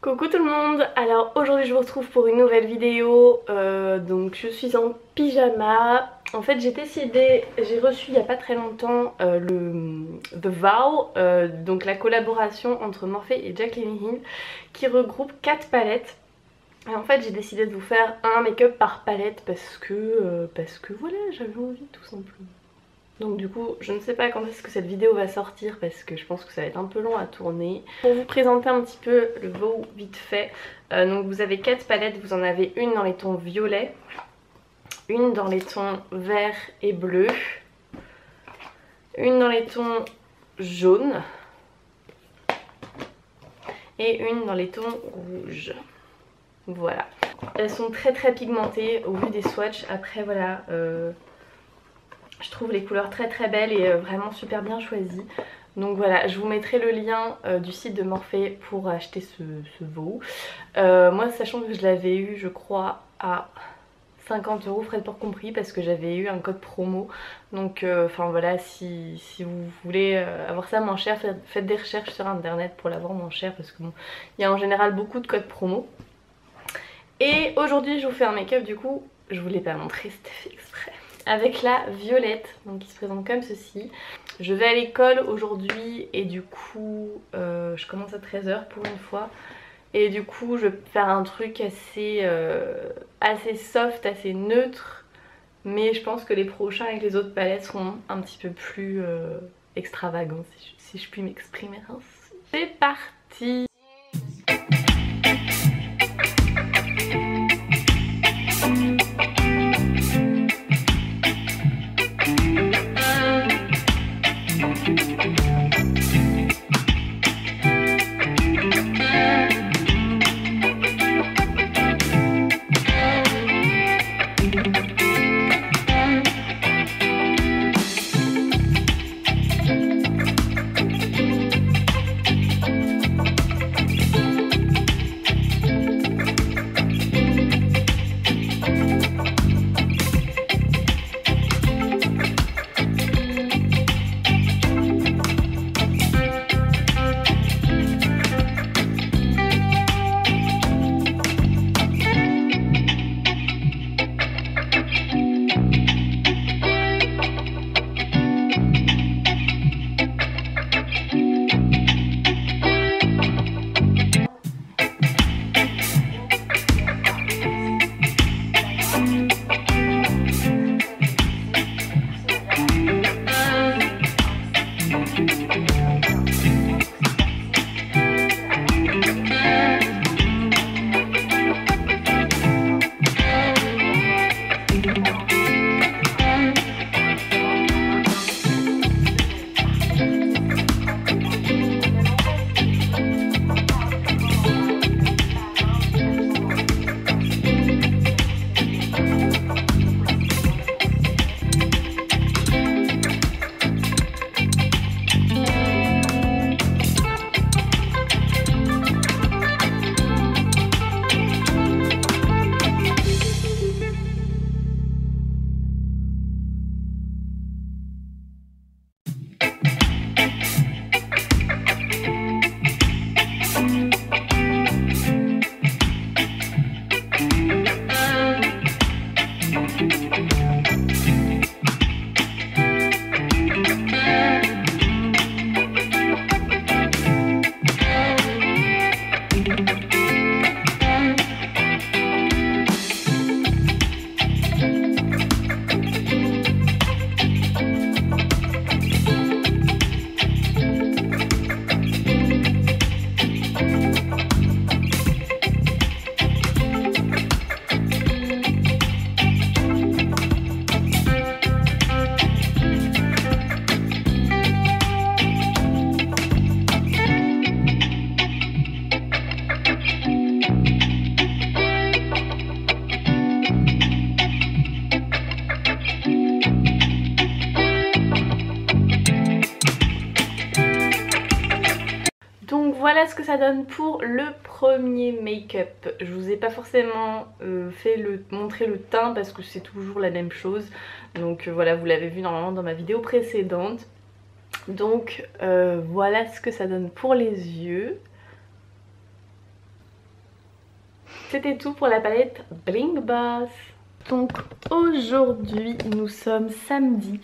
Coucou tout le monde, alors aujourd'hui je vous retrouve pour une nouvelle vidéo, donc je suis en pyjama. En fait j'ai reçu il n'y a pas très longtemps le The Vow, donc la collaboration entre Morphe et Jaclyn Hill qui regroupe 4 palettes. Et en fait j'ai décidé de vous faire un make-up par palette parce que voilà, j'avais envie tout simplement. Donc du coup je ne sais pas quand est-ce que cette vidéo va sortir parce que je pense que ça va être un peu long à tourner. Pour vous présenter un petit peu le Vow vite fait, donc vous avez 4 palettes, vous en avez une dans les tons violets, une dans les tons vert et bleu, une dans les tons jaunes et une dans les tons rouges. Voilà. Elles sont très pigmentées au vu des swatchs. Après voilà, je trouve les couleurs très belles et vraiment super bien choisies. Donc voilà, je vous mettrai le lien du site de Morphe pour acheter ce Vow. Moi sachant que je l'avais eu je crois à 50 € frais de port compris parce que j'avais eu un code promo. Donc enfin voilà, si vous voulez avoir ça moins cher, faites des recherches sur internet pour l'avoir moins cher parce que bon, il y a en général beaucoup de codes promo. Et aujourd'hui je vous fais un make-up, du coup je vous l'ai pas montré, c'était fait exprès, avec la violette, donc qui se présente comme ceci. Je vais à l'école aujourd'hui et du coup je commence à 13 h pour une fois. Et du coup je vais faire un truc assez soft, assez neutre. Mais je pense que les prochains avec les autres palettes seront un petit peu plus extravagants, si je puis m'exprimer ainsi. C'est parti! Voilà ce que ça donne pour le premier make-up. Je vous ai pas forcément montré le teint parce que c'est toujours la même chose. Donc voilà, vous l'avez vu normalement dans ma vidéo précédente. Donc voilà ce que ça donne pour les yeux. c'était tout pour la palette Bling Boss. Donc aujourd'hui nous sommes samedi,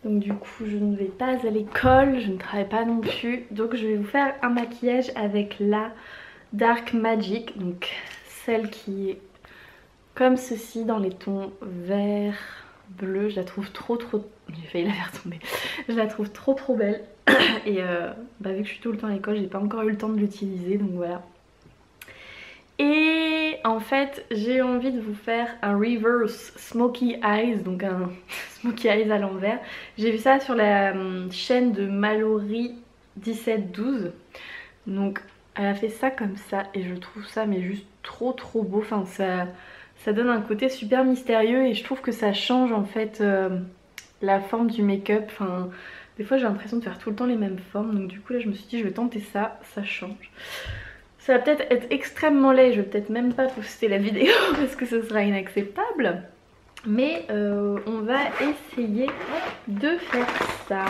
donc du coup je ne vais pas à l'école, je ne travaille pas non plus, donc je vais vous faire un maquillage avec la Dark Magic, donc celle qui est comme ceci dans les tons vert, bleu. Je la trouve trop, j'ai failli la faire tomber, je la trouve trop belle et vu que je suis tout le temps à l'école, j'ai pas encore eu le temps de l'utiliser, donc voilà. Et en fait j'ai envie de vous faire un reverse Smoky Eyes, donc un Smoky Eyes à l'envers. J'ai vu ça sur la chaîne de Mallory 1712, donc elle a fait ça comme ça et je trouve ça mais juste trop beau. Enfin ça donne un côté super mystérieux et je trouve que ça change en fait la forme du make-up. Enfin des fois j'ai l'impression de faire tout le temps les mêmes formes, donc du coup là je me suis dit je vais tenter ça, ça change. Ça va peut-être être extrêmement laid, je vais peut-être même pas poster la vidéo parce que ce sera inacceptable. Mais on va essayer de faire ça.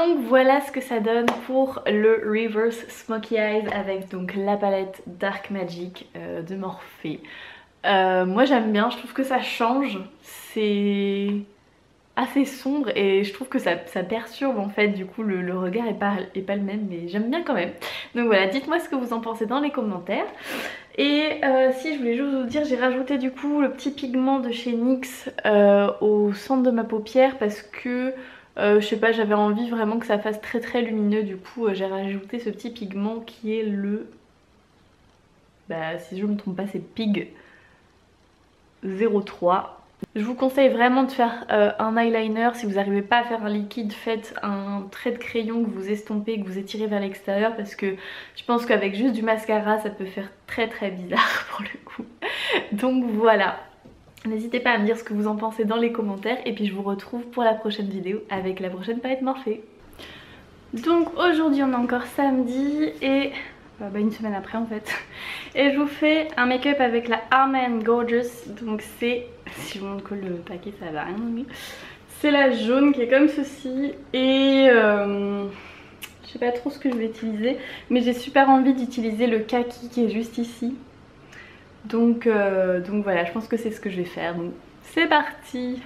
Donc voilà ce que ça donne pour le Reverse Smokey Eyes avec donc la palette Dark Magic de Morphe. Moi j'aime bien, je trouve que ça change, c'est assez sombre et je trouve que ça perturbe en fait, du coup le regard est pas le même, mais j'aime bien quand même. Donc voilà, dites-moi ce que vous en pensez dans les commentaires. Et si je voulais juste vous dire, j'ai rajouté du coup le petit pigment de chez NYX au centre de ma paupière parce que je sais pas, j'avais envie vraiment que ça fasse très lumineux. Du coup j'ai rajouté ce petit pigment qui est le... Bah si je me trompe pas, c'est Pig 03. Je vous conseille vraiment de faire un eyeliner. Si vous n'arrivez pas à faire un liquide, faites un trait de crayon que vous estompez, que vous étirez vers l'extérieur, parce que je pense qu'avec juste du mascara ça peut faire très bizarre pour le coup. Donc voilà, n'hésitez pas à me dire ce que vous en pensez dans les commentaires et puis je vous retrouve pour la prochaine vidéo avec la prochaine palette Morphe. Donc aujourd'hui on est encore samedi et... une semaine après en fait, et je vous fais un make-up avec la Armand Gorgeous. Donc c'est, si je vous montre le paquet ça va rien, mais c'est la jaune qui est comme ceci et je sais pas trop ce que je vais utiliser, mais j'ai super envie d'utiliser le kaki qui est juste ici. Donc voilà, je pense que c'est ce que je vais faire, donc c'est parti.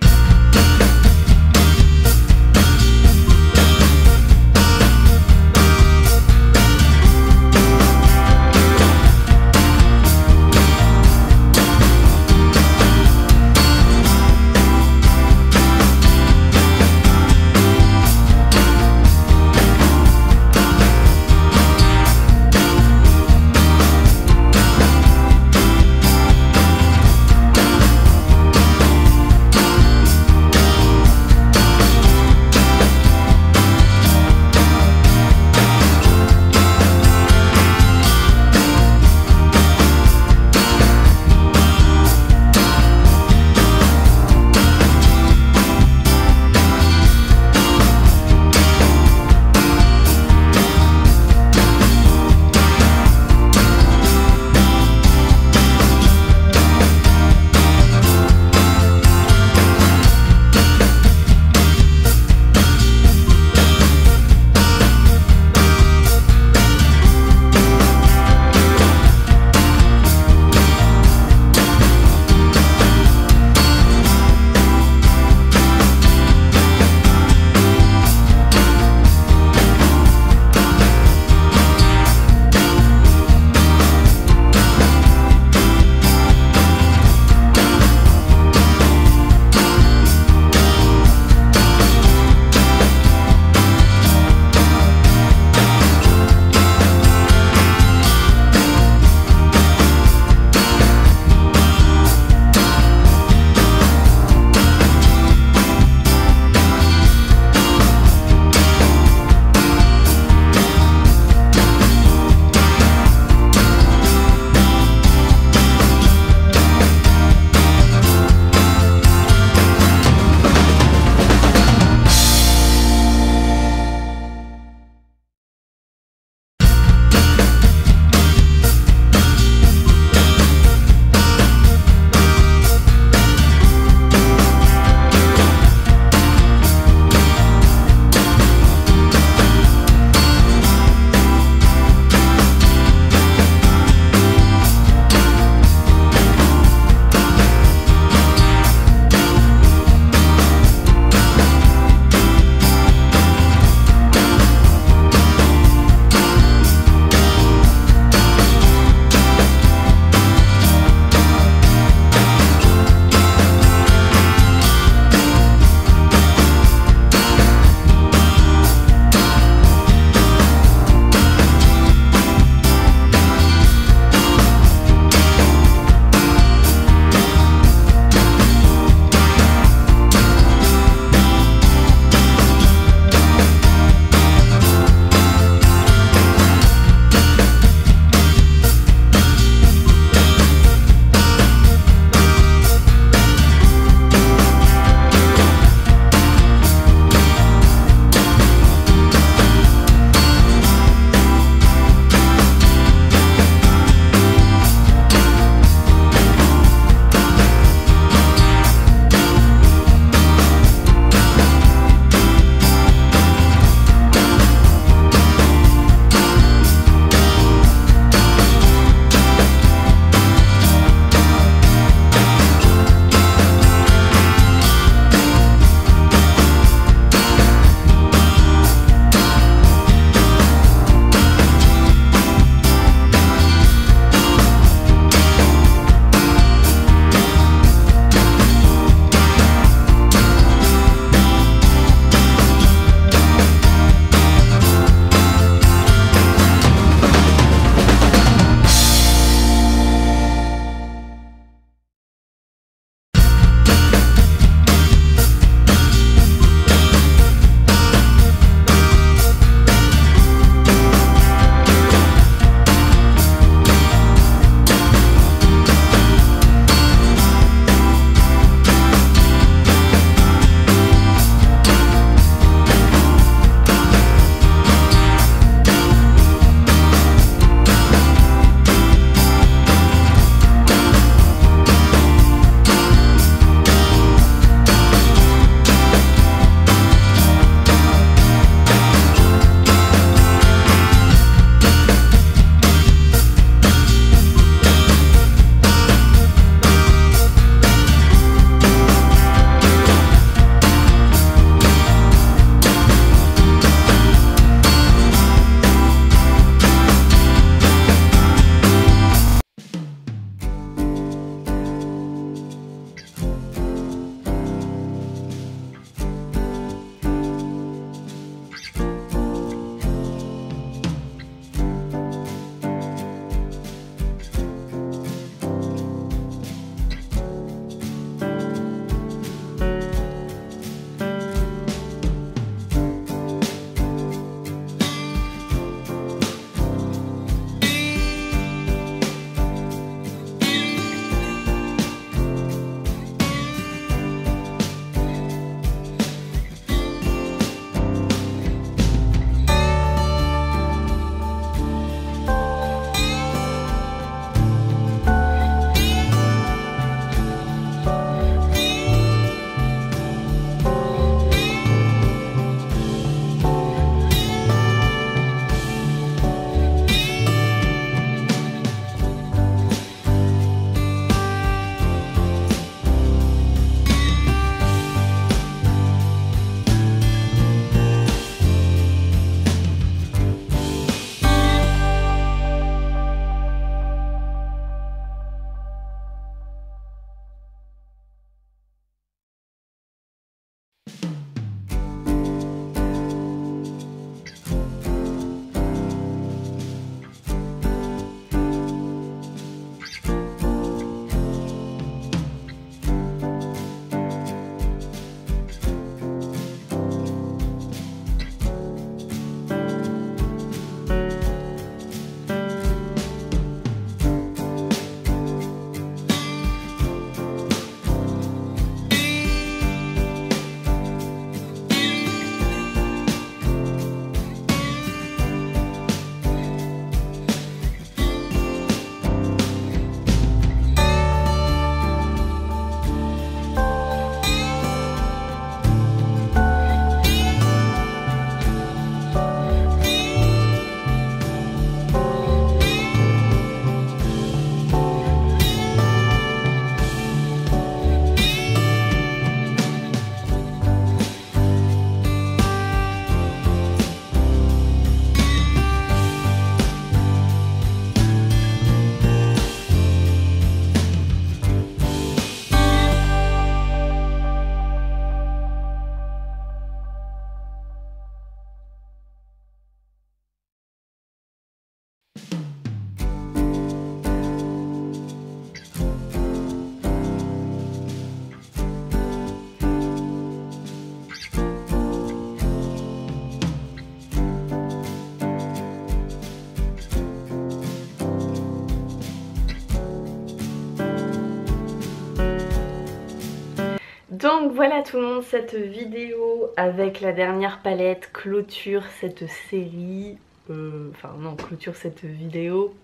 Donc voilà tout le monde, cette vidéo avec la dernière palette clôture cette série. Enfin non, clôture cette vidéo.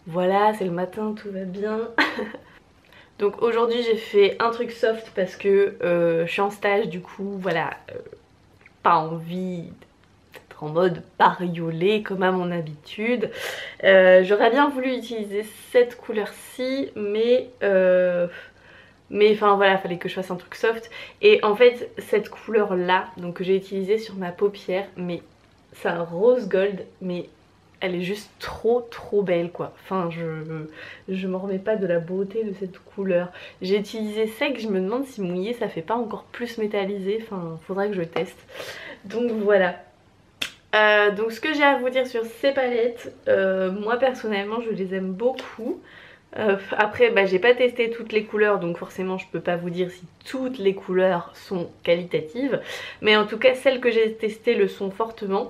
Voilà, c'est le matin, tout va bien. Donc aujourd'hui j'ai fait un truc soft parce que je suis en stage, du coup voilà, pas envie d'être en mode bariolée comme à mon habitude. J'aurais bien voulu utiliser cette couleur-ci, mais enfin voilà, fallait que je fasse un truc soft. Et en fait cette couleur là, donc que j'ai utilisée sur ma paupière, mais c'est un rose gold, mais elle est juste trop belle quoi. Enfin je m'en remets pas de la beauté de cette couleur. J'ai utilisé sec, je me demande si mouillé ça fait pas encore plus métallisé. Enfin faudrait que je teste. Donc voilà. Donc ce que j'ai à vous dire sur ces palettes, moi personnellement je les aime beaucoup. Après bah, j'ai pas testé toutes les couleurs, donc forcément je peux pas vous dire si toutes les couleurs sont qualitatives, mais en tout cas celles que j'ai testées le sont fortement.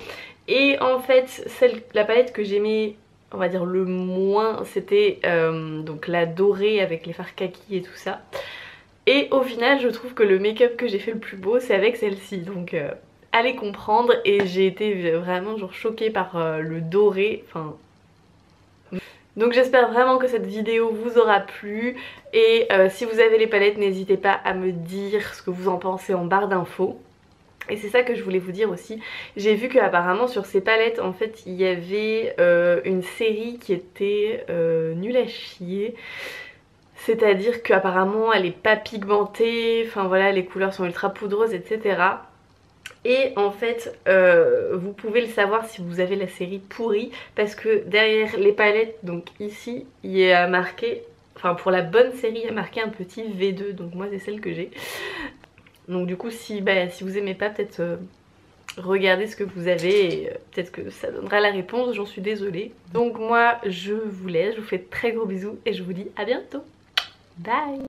Et en fait la palette que j'aimais, on va dire le moins, c'était donc la dorée avec les fards kaki et tout ça. Et au final je trouve que le make-up que j'ai fait le plus beau c'est avec celle-ci, donc allez comprendre. Et j'ai été vraiment genre choquée par le doré, enfin... Donc j'espère vraiment que cette vidéo vous aura plu. Et si vous avez les palettes, n'hésitez pas à me dire ce que vous en pensez en barre d'infos. Et c'est ça que je voulais vous dire aussi. J'ai vu qu'apparemment sur ces palettes en fait il y avait une série qui était nulle à chier. C'est-à-dire qu'apparemment elle est pas pigmentée, enfin voilà, les couleurs sont ultra poudreuses, etc. Et en fait vous pouvez le savoir si vous avez la série pourrie, parce que derrière les palettes, donc ici il y a marqué, enfin pour la bonne série il y a marqué un petit V2, donc moi c'est celle que j'ai. Donc du coup si vous aimez pas, peut-être regardez ce que vous avez et peut-être que ça donnera la réponse, j'en suis désolée. Donc moi je vous laisse, je vous fais de très gros bisous et je vous dis à bientôt. Bye.